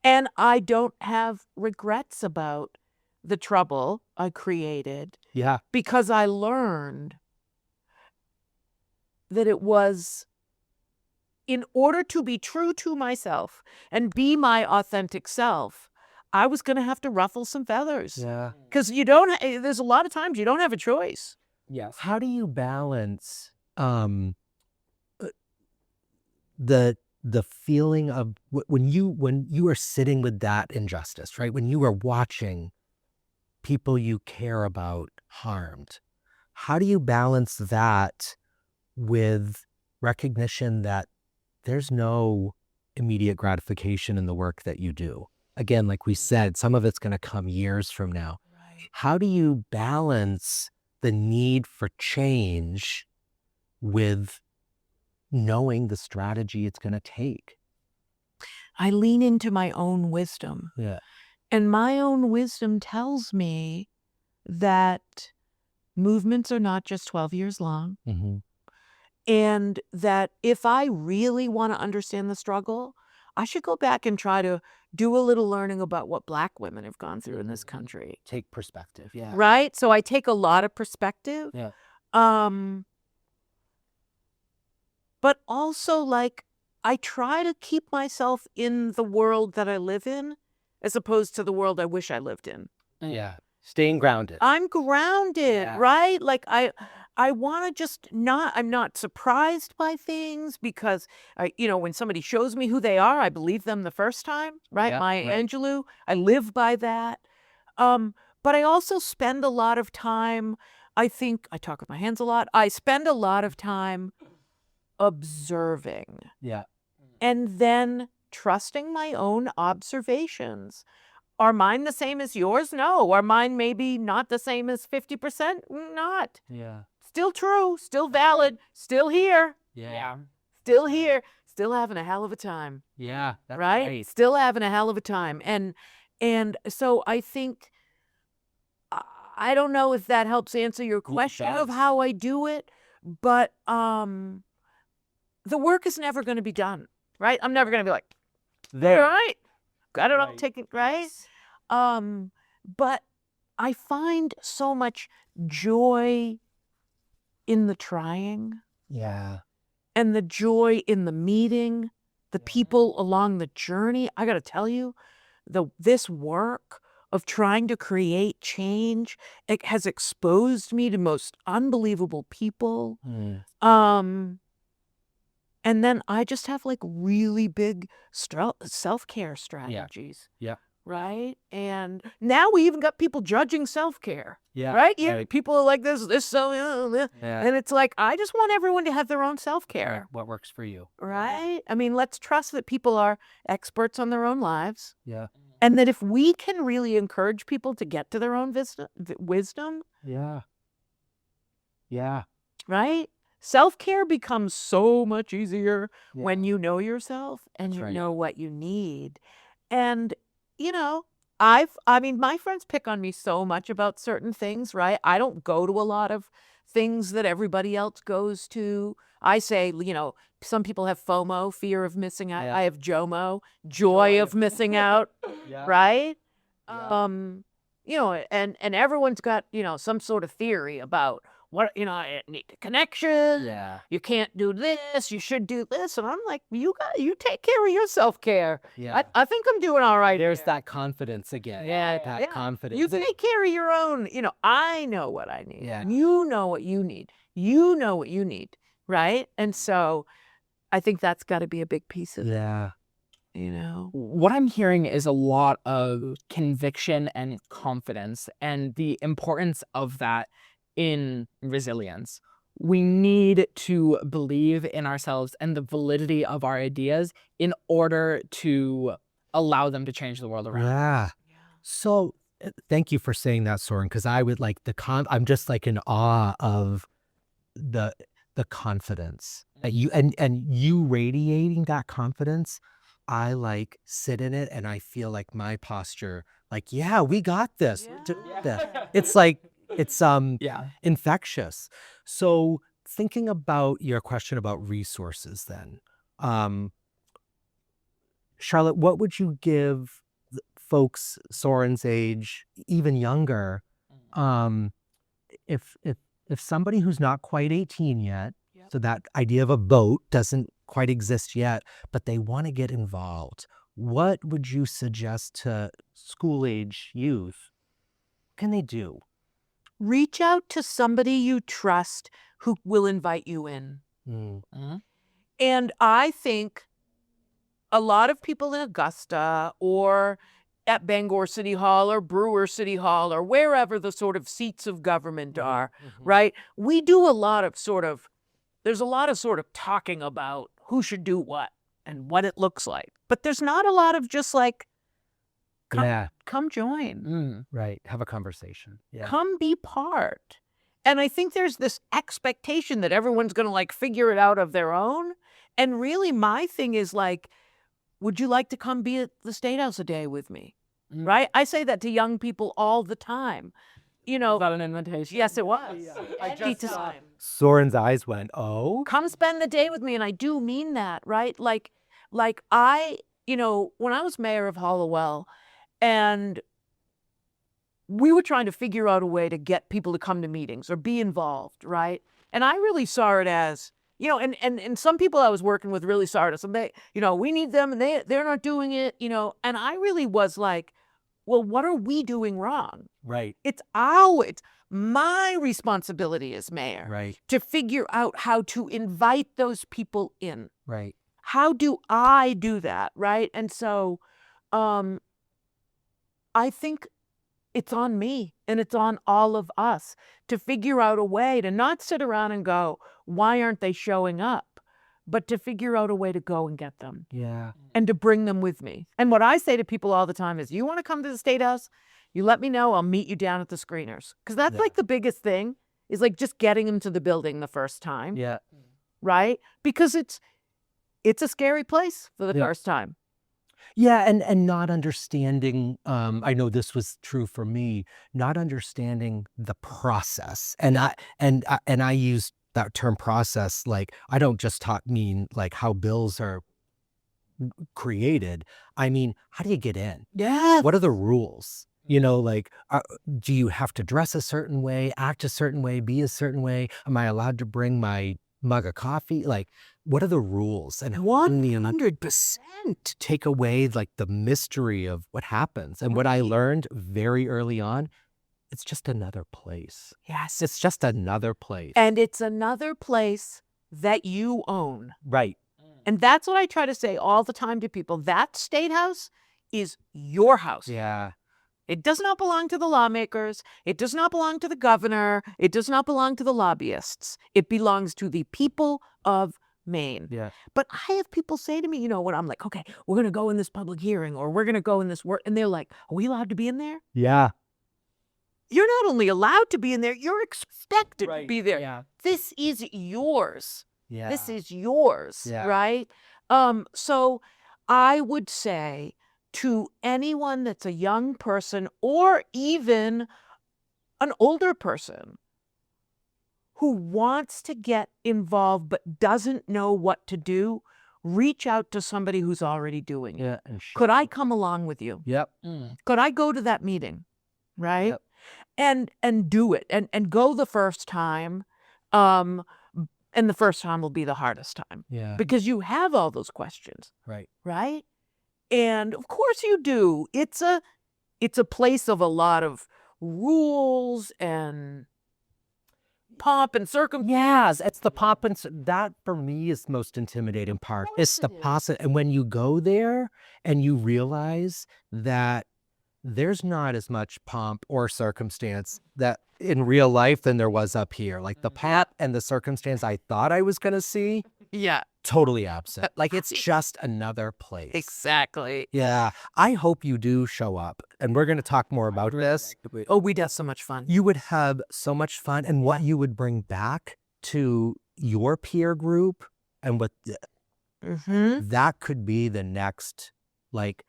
And I don't have regrets about the trouble I created. Yeah. Because I learned that it was, in order to be true to myself and be my authentic self, I was going to have to ruffle some feathers. Yeah. Because there's a lot of times you don't have a choice. Yes. How do you balance the feeling of when you are sitting with that injustice, right? When you are watching people you care about harmed, how do you balance that with recognition that there's no immediate gratification in the work that you do? Again, like we said, some of it's going to come years from now. Right. How do you balance the need for change with knowing the strategy it's going to take? I lean into my own wisdom. Yeah. And my own wisdom tells me that movements are not just 12 years long. Mm-hmm. And that if I really want to understand the struggle, I should go back and try to do a little learning about what Black women have gone through in this country. Take perspective. Yeah. Right? So I take a lot of perspective. Yeah. But also, like, I try to keep myself in the world that I live in as opposed to the world I wish I lived in. Yeah. Staying grounded. I'm grounded, right? Like I want to just I'm not surprised by things because when somebody shows me who they are, I believe them the first time, right? Yeah, Maya right. Angelou, I live by that. But I also spend a lot of time, I think I talk with my hands a lot. I spend a lot of time observing. Yeah. And then trusting my own observations. Are mine the same as yours? No. Are mine maybe not the same as 50%? Not. Yeah. Still true, still valid, still here, Yeah. still here, still having a hell of a time, Yeah. That's right? Still having a hell of a time. And so I think, I don't know if that helps answer your question of how I do it, but the work is never going to be done, right? I'm never going to be like, there. right? Got it all taken, right? But I find so much joy in the trying Yeah. and the joy in the meeting, the people along the journey. I got to tell you, this work of trying to create change, it has exposed me to most unbelievable people. And then I just have like really big self-care strategies. Yeah. Right? And now we even got people judging self-care. Yeah. Right? Yeah. Right. People are like this so, Yeah. and it's like, I just want everyone to have their own self-care. What works for you? Right? I mean, let's trust that people are experts on their own lives. Yeah. And that if we can really encourage people to get to their own wisdom, Yeah. Yeah. right? Self-care becomes so much easier Yeah. when you know yourself and That's you right. know what you need. And, I mean, my friends pick on me so much about certain things, right? I don't go to a lot of things that everybody else goes to. I say, some people have FOMO, fear of missing out. Yeah. I have JOMO, joy of missing out, Yeah. right? Yeah. And everyone's got, some sort of theory about what, I need a connection. Yeah. You can't do this. You should do this. And I'm like, you take care of your self-care. Yeah. I think I'm doing all right. There's here. that confidence again. Yeah, That yeah. confidence. You take care of your own. I know what I need. Yeah. You know what you need. You know what you need. Right. And so I think that's got to be a big piece of it. Yeah. What I'm hearing is a lot of conviction and confidence and the importance of that in resilience. We need to believe in ourselves and the validity of our ideas in order to allow them to change the world around. Yeah. So thank you for saying that, Soren, because I would like I'm just like in awe of the confidence that you and you radiating that confidence. I like sit in it and I feel like my posture, like, yeah, we got this. It's like, it's Yeah. infectious. So thinking about your question about resources then, Charlotte, what would you give folks Soren's age, even younger, if somebody who's not quite 18 yet, so that idea of a vote doesn't quite exist yet, but they want to get involved, what would you suggest to school-age youth? What can they do? Reach out to somebody you trust who will invite you in. And I think a lot of people in Augusta or at Bangor City Hall or Brewer City Hall or wherever the sort of seats of government are, right? We do a lot of there's a lot of talking about who should do what and what it looks like. But there's not a lot of just like, come join. Right. Have a conversation. Yeah. Come be part. And I think there's this expectation that everyone's going to like figure it out of their own. And really my thing is like, would you like to come be at the State House a day with me? Right? I say that to young people all the time. Is that an invitation? Yes, it was. Anytime. Soren's eyes went, oh? Come spend the day with me. And I do mean that, right? Like I, when I was mayor of Hollowell and we were trying to figure out a way to get people to come to meetings or be involved, right? And I really saw it as, and some people I was working with really saw it as, we need them and they're not doing it, and I really was like, well, what are we doing wrong? Right. It's my responsibility as mayor, Right. to figure out how to invite those people in. Right. How do I do that, right? And so I think it's on me and it's on all of us to figure out a way to not sit around and go, why aren't they showing up? But to figure out a way to go and get them. Yeah. And to bring them with me. And what I say to people all the time is, you want to come to the State House? You let me know, I'll meet you down at the screeners. Because that's like the biggest thing, is like just getting them to the building the first time. Yeah. Right? Because it's a scary place for the first time. Yeah, and not understanding, I know this was true for me, not understanding the process. And I use that term process, like, I don't just mean like how bills are created. I mean, how do you get in? Yeah. What are the rules? Like, do you have to dress a certain way, act a certain way, be a certain way? Am I allowed to bring my mug of coffee? Like, what are the rules? And 100%. to take away like the mystery of what happens. And what I learned very early on, it's just another place. Yes. It's just another place. And it's another place that you own. Right. And that's what I try to say all the time to people. That State House is your house. Yeah. It does not belong to the lawmakers. It does not belong to the governor. It does not belong to the lobbyists. It belongs to the people of Maine. Yeah. But I have people say to me, you know, when I'm like, okay, we're going to go in this public hearing or we're going to go in this work. And they're like, are we allowed to be in there? Yeah. You're not only allowed to be in there, you're expected to be there. Yeah. This is yours. Yeah. This is yours, Yeah. right? So I would say to anyone that's a young person or even an older person who wants to get involved but doesn't know what to do, reach out to somebody who's already doing it. Yeah. And Could I come along with you? Yep. Could I go to that meeting? Right? Yep. And do it and go the first time. And the first time will be the hardest time Yeah. because you have all those questions, Right. right? And of course you do. It's a place of a lot of rules and pomp and circumstance. Yes, it's the pop and that for me is the most intimidating part. It's the and when you go there and you realize that there's not as much pomp or circumstance that in real life than there was up here. Like the pomp and the circumstance I thought I was going to see, Yeah, totally absent. Like it's just another place. exactly. Yeah. I hope you do show up. And we're going to talk more about this. Oh, we'd have so much fun. You would have so much fun and what you would bring back to your peer group and what Mm-hmm. that could be the next, like,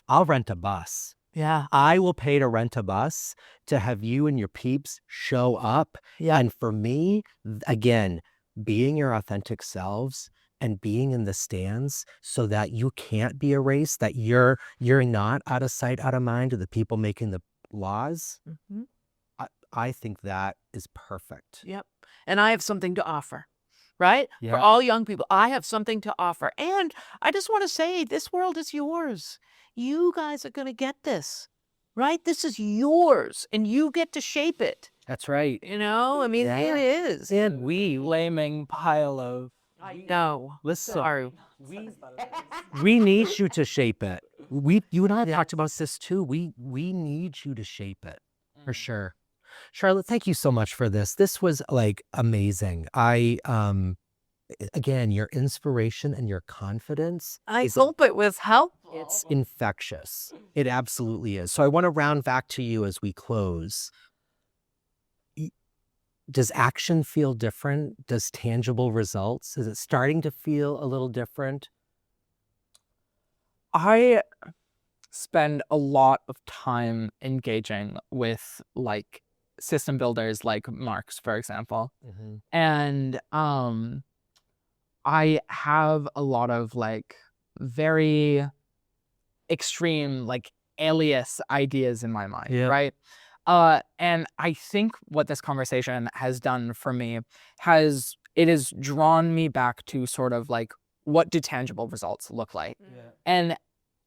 I'll rent a bus. Yeah. I will pay to rent a bus to have you and your peeps show up. Yeah. And for me, again, being your authentic selves and being in the stands so that you can't be erased, that you're not out of sight, out of mind of the people making the laws. Mm-hmm. I think that is perfect. Yep. And I have something to offer, right? Yeah. For all young people, I have something to offer. And I just want to say, this world is yours. You guys are going to get this, right? This is yours and you get to shape it. That's right. You know, I mean, Yeah. it is. And we, Flaming pile of. I know. listen, Sorry. we need you to shape it. You and I talked about this too. We need you to shape it for sure. Charlotte, thank you so much for this. This was like amazing. Again, your inspiration and your confidence I is hope it was helpful. it's infectious. It absolutely is. So I want to round back to you as we close. Does action feel different? Does tangible results? Is it starting to feel a little different? I spend a lot of time engaging with like system builders like Marx, for example. And I have a lot of like very extreme like alias ideas in my mind, Yeah. right? And I think what this conversation has done for me has drawn me back to sort of like, what do tangible results look like? And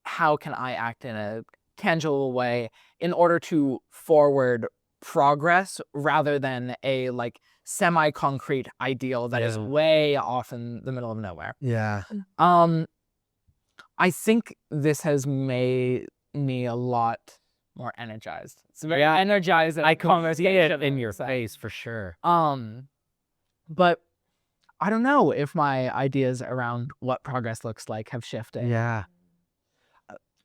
how can I act in a tangible way in order to forward progress rather than a like semi-concrete ideal that is Yeah. way off in the middle of nowhere. Yeah. I think this has made me a lot more energized. It's very energizing. I can see it conversation, in your so. face for sure. But I don't know if my ideas around what progress looks like have shifted. Yeah.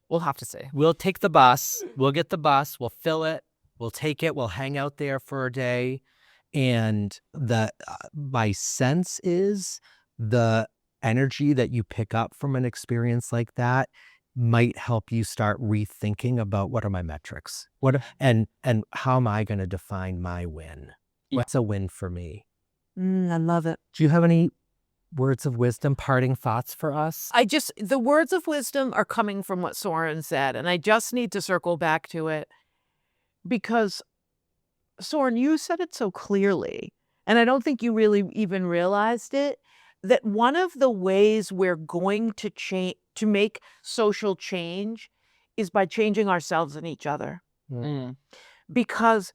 We'll have to see. We'll take the bus. We'll get the bus. We'll fill it. We'll take it. We'll hang out there for a day. And my sense is the energy that you pick up from an experience like that might help you start rethinking about what are my metrics? And how am I going to define my win? Yeah. What's a win for me? I love it. Do you have any words of wisdom, parting thoughts for us? The words of wisdom are coming from what Soren said, and I just need to circle back to it because, Soren, you said it so clearly, and I don't think you really even realized it, that one of the ways we're going to change, to make social change, is by changing ourselves and each other. Because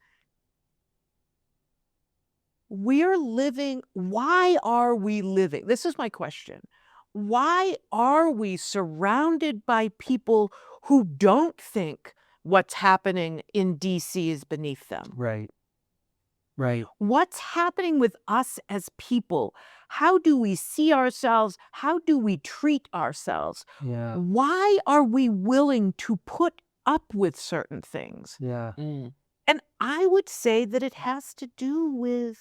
we're living, why are we living? This is my question. Why are we surrounded by people who don't think what's happening in DC is beneath them? Right. Right. What's happening with us as people? How do we see ourselves? How do we treat ourselves? Yeah. Why are we willing to put up with certain things? Yeah. And I would say that it has to do with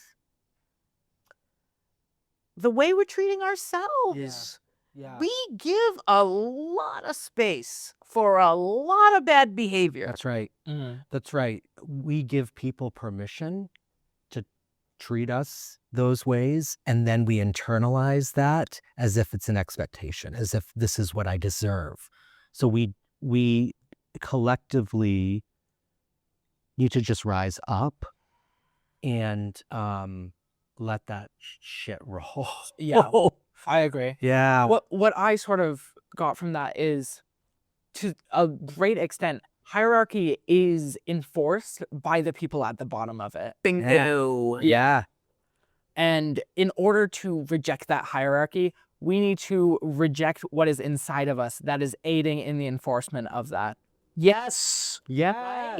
the way we're treating ourselves. Yeah. We give a lot of space for a lot of bad behavior. That's right. That's right. We give people permission to treat us those ways, and then we internalize that as if it's an expectation, as if this is what I deserve. So we collectively need to just rise up and let that shit roll. Yeah, I agree. Yeah. What I sort of got from that is, to a great extent, hierarchy is enforced by the people at the bottom of it. Bingo. Yeah. And in order to reject that hierarchy, we need to reject what is inside of us that is aiding in the enforcement of that. Yes. Yeah.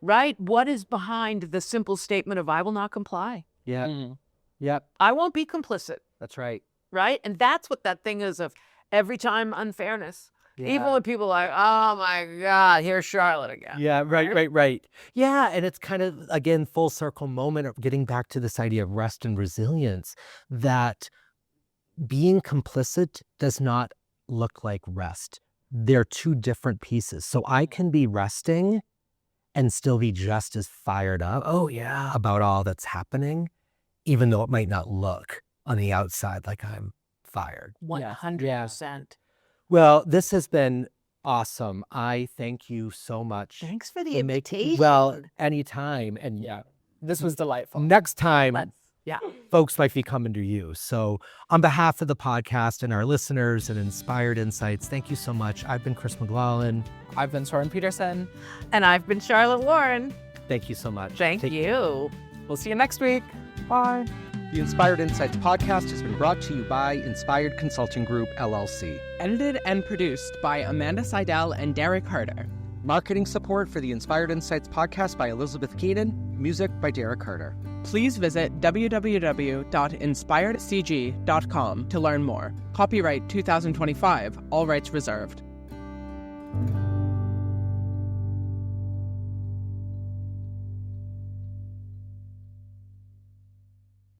Right? What is behind the simple statement of I will not comply? Yeah. Yep. I won't be complicit. That's right. Right? And that's what that thing is of every time unfairness. Yeah. Even when people are like, oh my God, here's Charlotte again. Yeah, right. Yeah, and it's kind of, again, full circle moment of getting back to this idea of rest and resilience, that being complicit does not look like rest. They're two different pieces. So I can be resting and still be just as fired up about all that's happening, even though it might not look on the outside like I'm fired. 100%. Well, this has been awesome. I thank you so much. Thanks for the invitation. Well, anytime. And This was delightful. next time, Yeah. folks might be coming to you. So on behalf of the podcast and our listeners and Inspired Insights, thank you so much. I've been Chris McLaughlin. I've been Soren Peterson. And I've been Charlotte Warren. Thank you so much. Thank you. We'll see you next week. Bye. The Inspired Insights podcast has been brought to you by Inspired Consulting Group, LLC. Edited and produced by Amanda Seidel and Derek Harder. Marketing support for the Inspired Insights podcast by Elizabeth Keenan. Music by Derek Carter. Please visit www.inspiredcg.com to learn more. Copyright 2025, all rights reserved.